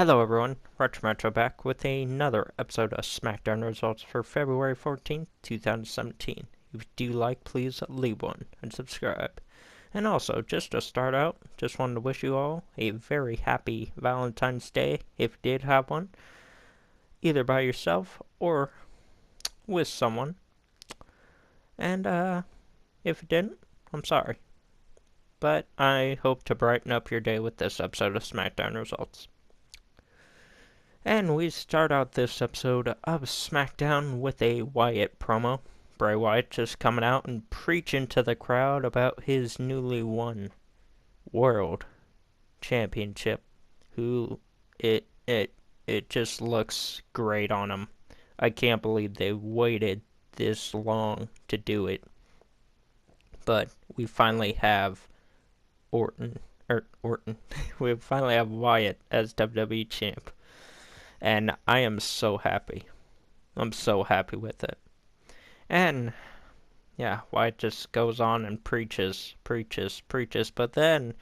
Hello everyone, Retro back with another episode of SmackDown Results for February 14th, 2017. If you do like, please leave one and subscribe. And also, just to start out, just wanted to wish you all a very happy Valentine's Day, if you did have one, either by yourself or with someone. And if you didn't, I'm sorry. But I hope to brighten up your day with this episode of SmackDown Results. And we start out this episode of SmackDown with a Wyatt promo. Bray Wyatt just coming out and preaching to the crowd about his newly won World Championship. It just looks great on him. I can't believe they waited this long to do it. But we finally have Orton. We finally have Wyatt as WWE champ. And I am so happy. I'm so happy with it. And, yeah, Wyatt just goes on and preaches. But then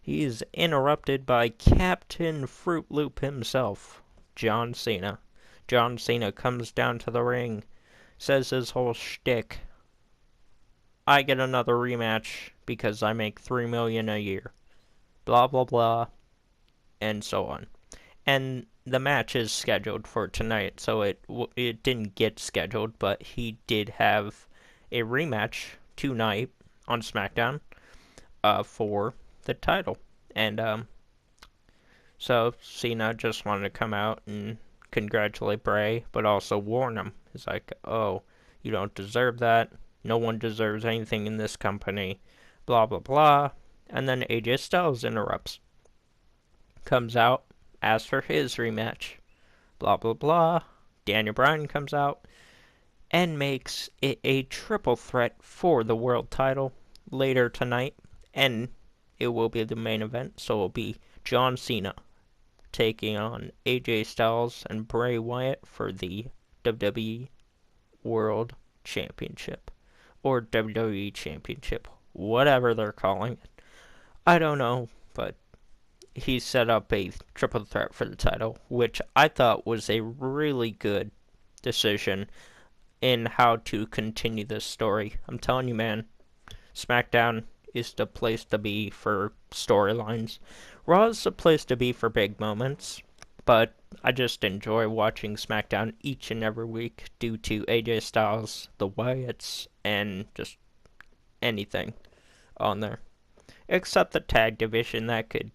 he's interrupted by Captain Fruit Loop himself, John Cena. John Cena comes down to the ring, says his whole shtick. I get another rematch because I make $3 million a year. Blah, blah, blah. And so on. And the match is scheduled for tonight, so it didn't get scheduled, but he did have a rematch tonight on SmackDown for the title. And so Cena just wanted to come out and congratulate Bray, but also warn him. He's like, oh, you don't deserve that. No one deserves anything in this company. Blah, blah, blah. And then AJ Styles interrupts. Comes out. As for his rematch, blah, blah, blah, Daniel Bryan comes out and makes it a triple threat for the world title later tonight, and it will be the main event, so it will be John Cena taking on AJ Styles and Bray Wyatt for the WWE World Championship, or WWE Championship, whatever they're calling it. I don't know, but he set up a triple threat for the title, which I thought was a really good decision in how to continue this story. I'm telling you, man, SmackDown is the place to be for storylines. Raw is the place to be for big moments, but I just enjoy watching SmackDown each and every week due to AJ Styles, the Wyatts, and just anything on there. Except the tag division that could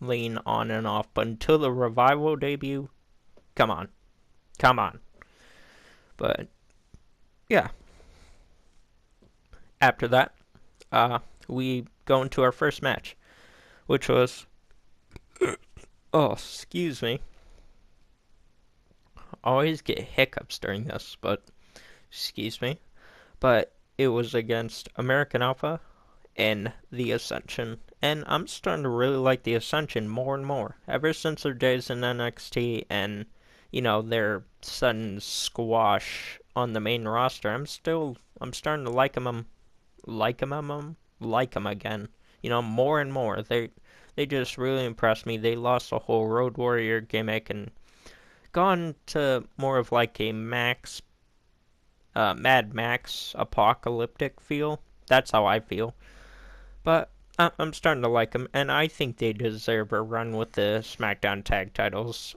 lean on and off, but until the Revival debut, come on. But yeah, after that, we go into our first match, which was oh, excuse me, always get hiccups during this, but excuse me, but it was against American Alpha and the Ascension. And I'm starting to really like the Ascension more and more. Ever since their days in NXT and, their sudden squash on the main roster, I'm starting to like them again. More and more. They just really impressed me. They lost the whole Road Warrior gimmick and gone to more of like a Mad Max apocalyptic feel. That's how I feel. But I'm starting to like them, and I think they deserve a run with the SmackDown tag titles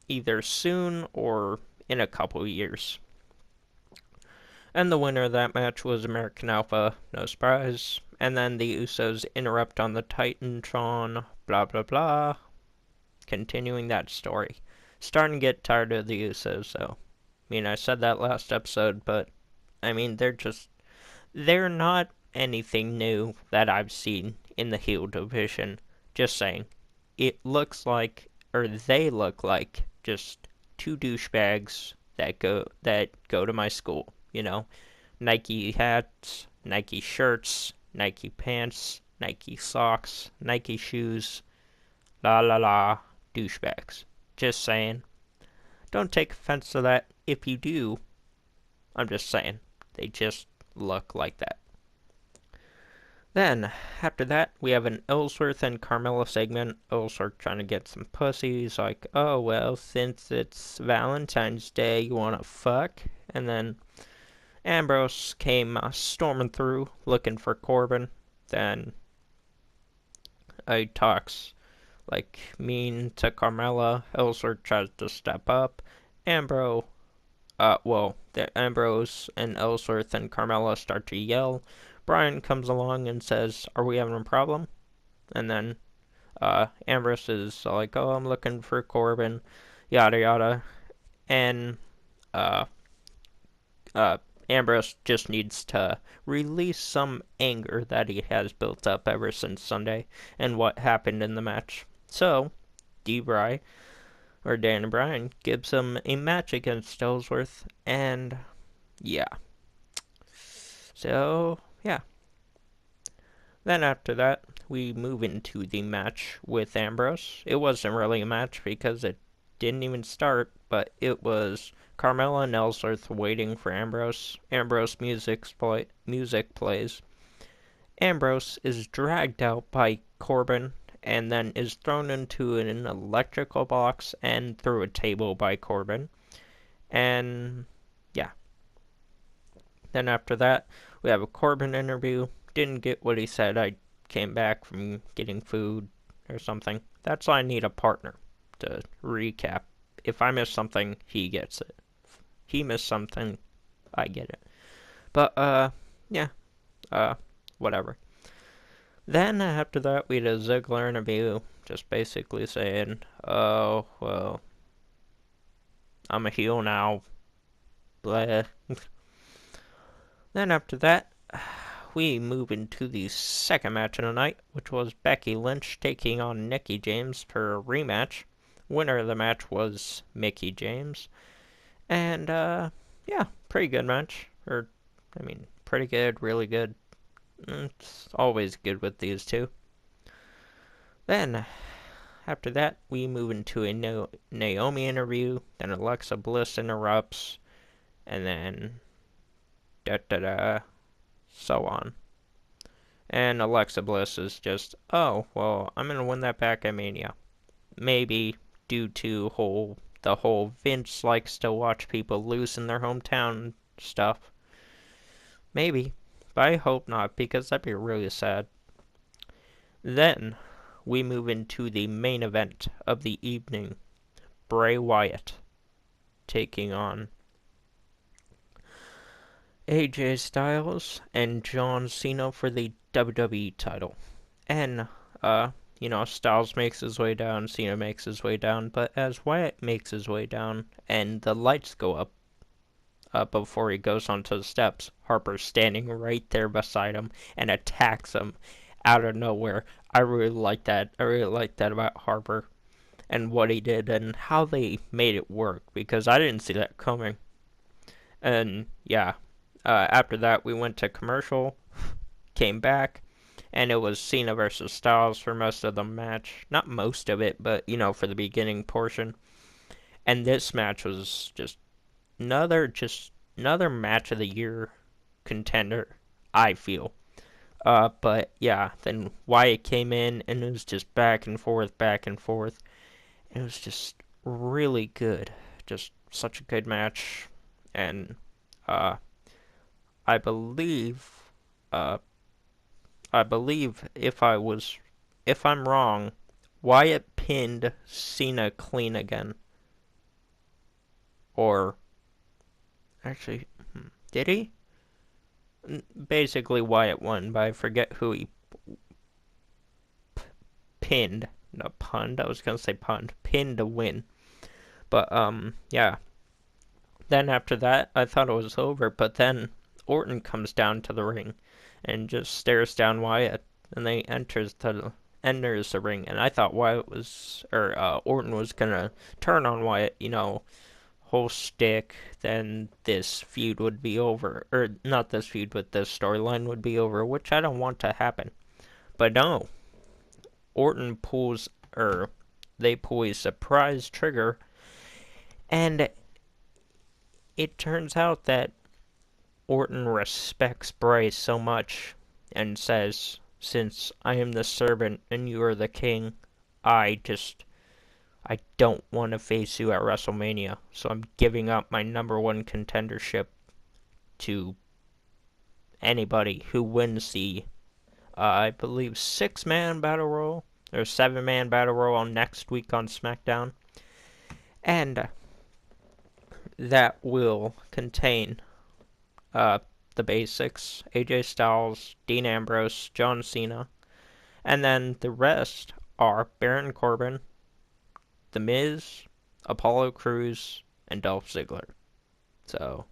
either soon or in a couple years. And the winner of that match was American Alpha, no surprise. And then the Usos interrupt on the Titantron, blah blah blah. Continuing that story. Starting to get tired of the Usos, so. I said that last episode, but, they're not anything new that I've seen in the heel division. Just saying. It looks like, or they look like, just two douchebags that go to my school. Nike hats, Nike shirts, Nike pants, Nike socks, Nike shoes, la la la, douchebags. Just saying. Don't take offense to that. If you do, I'm just saying. They just look like that. Then, after that, we have an Ellsworth and Carmella segment. Ellsworth trying to get some pussy. He's like, oh, well, since it's Valentine's Day, you want to fuck? And then Ambrose came storming through looking for Corbin. Then he talks like mean to Carmella. Ellsworth tries to step up. Ambrose Ambrose and Ellsworth and Carmella start to yell. Brian comes along and says, are we having a problem? And then Ambrose is like, oh, I'm looking for Corbin, yada yada. And uh, Ambrose just needs to release some anger that he has built up ever since Sunday and what happened in the match. So, Dan Bryan gives him a match against Ellsworth, and yeah. So, yeah. Then after that, we move into the match with Ambrose. It wasn't really a match because it didn't even start, but it was Carmella and Ellsworth waiting for Ambrose. Ambrose music plays. Ambrose is dragged out by Corbin and then is thrown into an electrical box and through a table by Corbin. And yeah. Then after that, we have a Corbin interview. Didn't get what he said. I came back from getting food or something. That's why I need a partner to recap. If I miss something, he gets it. If he missed something, I get it. But, yeah. Whatever. Then after that, we had a Ziggler interview, just basically saying, oh, well, I'm a heel now. Blah. Then after that, we move into the second match of the night, which was Becky Lynch taking on Mickie James for a rematch. Winner of the match was Mickie James. And, yeah, pretty good match. Pretty good, really good. It's always good with these two. Then, after that, we move into a Naomi interview. Then Alexa Bliss interrupts. And then, so on. And Alexa Bliss is just, oh, well, I'm going to win that back at Mania. Maybe due to the whole Vince likes to watch people lose in their hometown stuff. Maybe. But I hope not, because that'd be really sad. Then, we move into the main event of the evening. Bray Wyatt taking on AJ Styles and John Cena for the WWE title. And, Styles makes his way down, Cena makes his way down, but as Wyatt makes his way down and the lights go up before he goes onto the steps, Harper's standing right there beside him and attacks him out of nowhere. I really like that. I really like that about Harper and what he did and how they made it work, because I didn't see that coming. And, yeah. After that, we went to commercial, came back, and it was Cena versus Styles for most of the match. Not most of it, but, for the beginning portion. And this match was just another match of the year contender, I feel. But, yeah, then Wyatt came in, and it was just back and forth. It was just really good. Just such a good match. And, I believe if I'm wrong, Wyatt pinned Cena clean again. Or, actually, did he? Basically, Wyatt won, but I forget who he pinned. No, punned. I was gonna say punned. Pinned to win. But, yeah. Then after that, I thought it was over, but then Orton comes down to the ring and just stares down Wyatt, and they enters the ring, and I thought Orton was gonna turn on Wyatt, whole stick, then this feud would be over, or not this feud, but this storyline would be over, which I don't want to happen. But no, they pull a surprise trigger, and it turns out that Orton respects Bray so much and says, since I am the servant and you are the king, I don't want to face you at WrestleMania. So I'm giving up my #1 contendership to anybody who wins the, I believe, 6-man battle royal or 7-man battle royal next week on SmackDown. And that will contain the basics: AJ Styles, Dean Ambrose, John Cena, and then the rest are Baron Corbin, The Miz, Apollo Crews, and Dolph Ziggler. So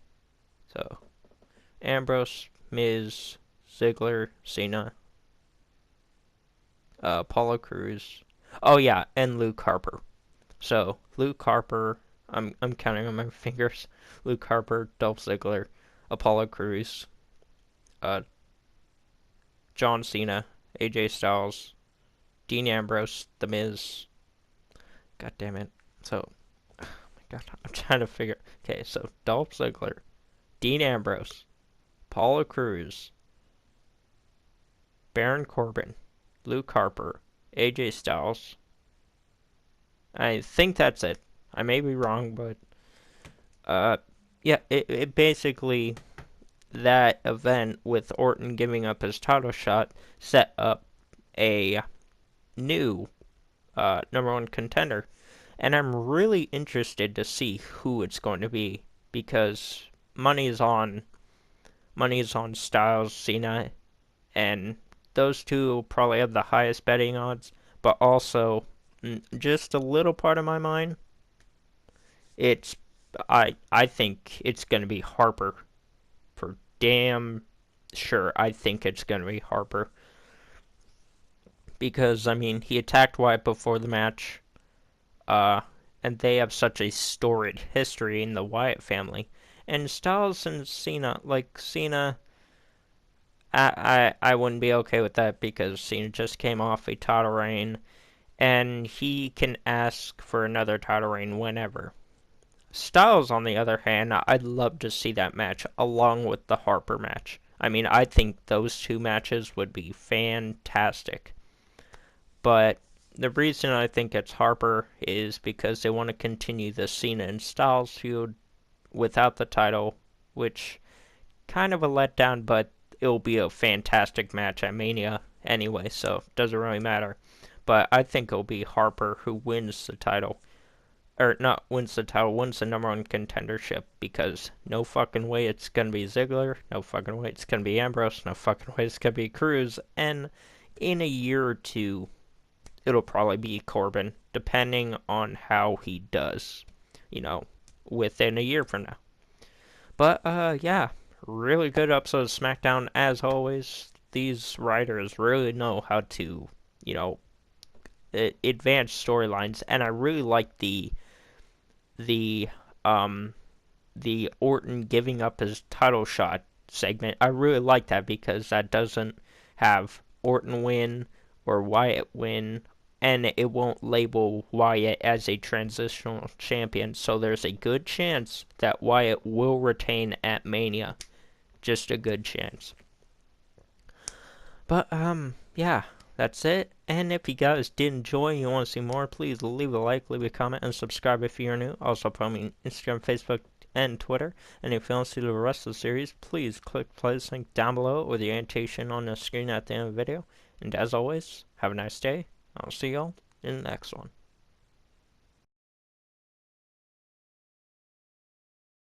Ambrose, Miz, Ziggler, Cena, Apollo Crews. Oh yeah, and Luke Harper. So Luke Harper, I'm counting on my fingers. Luke Harper, Dolph Ziggler, Apollo Crews, John Cena, AJ Styles, Dean Ambrose, The Miz. God damn it. So, oh my god, I'm trying to figure. Okay, so Dolph Ziggler, Dean Ambrose, Apollo Crews, Baron Corbin, Luke Harper, AJ Styles. I think that's it. I may be wrong, but yeah, it basically, that event with Orton giving up his title shot set up a new #1 contender, and I'm really interested to see who it's going to be, because money is on Styles, Cena, and those two will probably have the highest betting odds. But also, just a little part of my mind, it's I think it's going to be Harper. For damn sure, I think it's going to be Harper. Because, I mean, he attacked Wyatt before the match, and they have such a storied history in the Wyatt family. And Styles and Cena, like, Cena, I wouldn't be okay with that, because Cena just came off a title reign, and he can ask for another title reign whenever. Styles, on the other hand, I'd love to see that match along with the Harper match. I mean, I think those two matches would be fantastic. But the reason I think it's Harper is because they want to continue the Cena and Styles feud without the title, which kind of a letdown, but it'll be a fantastic match at Mania anyway, so it doesn't really matter. But I think it'll be Harper who wins the title. Or not wins the title, wins the #1 contendership, because no fucking way it's gonna be Ziggler, no fucking way it's gonna be Ambrose, no fucking way it's gonna be Crews, and in a year or two, it'll probably be Corbin, depending on how he does, within a year from now. But, yeah, really good episode of SmackDown, as always. These writers really know how to, advance storylines, and I really like the Orton giving up his title shot segment. I really like that, because that doesn't have Orton win or Wyatt win, and it won't label Wyatt as a transitional champion, so there's a good chance that Wyatt will retain at Mania. Just a good chance. But, yeah, that's it. And if you guys did enjoy and you want to see more, please leave a like, leave a comment, and subscribe if you're new. Also, follow me on Instagram, Facebook, and Twitter. And if you want to see the rest of the series, please click the playlist link down below with the annotation on the screen at the end of the video. And as always, have a nice day. I'll see y'all in the next one.